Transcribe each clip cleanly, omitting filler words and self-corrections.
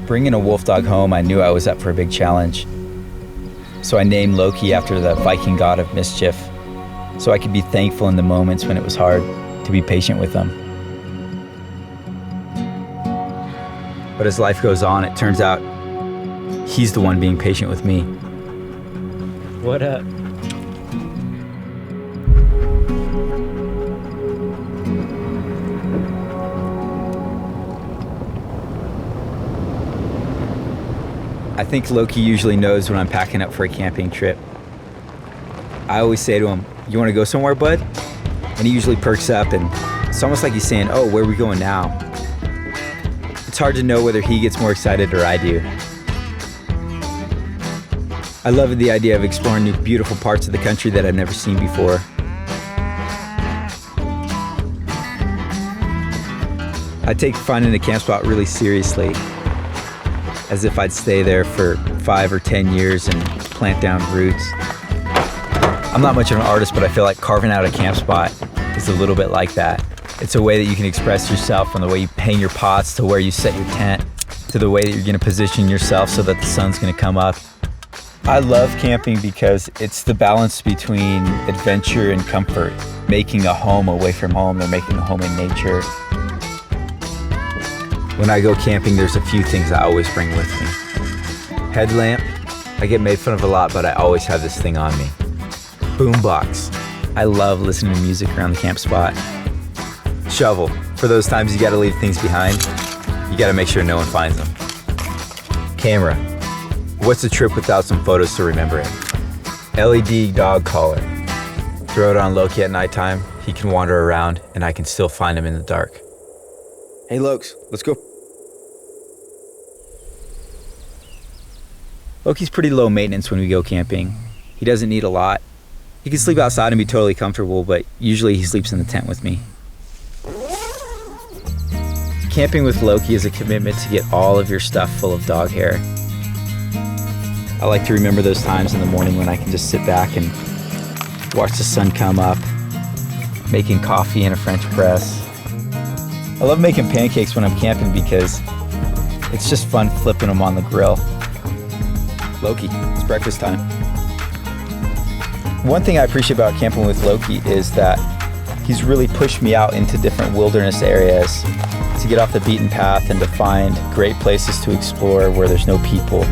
Bringing a wolf dog home, I knew I was up for a big challenge. So I named Loki after the Viking god of mischief, so I could be thankful in the moments when it was hard to be patient with him. But as life goes on, it turns out he's the one being patient with me. What up? I think Loki usually knows when I'm packing up for a camping trip. I always say to him, "You want to go somewhere, bud?" And he usually perks up, and it's almost like he's saying, "Oh, where are we going now?" It's hard to know whether he gets more excited or I do. I love the idea of exploring new beautiful parts of the country that I've never seen before. I take finding a camp spot really seriously, as if I'd stay there for 5 or 10 years and plant down roots. I'm not much of an artist, but I feel like carving out a camp spot is a little bit like that. It's a way that you can express yourself, from the way you hang your pots to where you set your tent, to the way that you're gonna position yourself so that the sun's gonna come up. I love camping because it's the balance between adventure and comfort, making a home away from home or making a home in nature. When I go camping, there's a few things I always bring with me. Headlamp. I get made fun of a lot, but I always have this thing on me. Boombox. I love listening to music around the camp spot. Shovel. For those times you gotta leave things behind, you gotta make sure no one finds them. Camera. What's a trip without some photos to remember it? LED dog collar. Throw it on Loki at nighttime, he can wander around, and I can still find him in the dark. Hey Lokes, let's go. Loki's pretty low maintenance when we go camping. He doesn't need a lot. He can sleep outside and be totally comfortable, but usually he sleeps in the tent with me. Camping with Loki is a commitment to get all of your stuff full of dog hair. I like to remember those times in the morning when I can just sit back and watch the sun come up, making coffee in a French press. I love making pancakes when I'm camping because it's just fun flipping them on the grill. Loki, it's breakfast time. One thing I appreciate about camping with Loki is that he's really pushed me out into different wilderness areas to get off the beaten path and to find great places to explore where there's no people.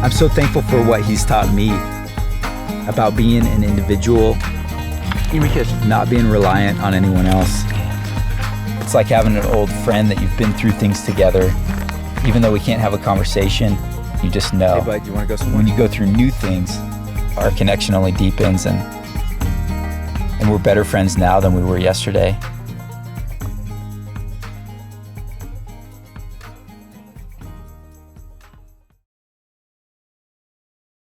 I'm so thankful for what he's taught me about being an individual, not being reliant on anyone else. It's like having an old friend that you've been through things together. Even though we can't have a conversation, you just know. Hey bud, you wanna go somewhere? When you go through new things, our connection only deepens, and we're better friends now than we were yesterday.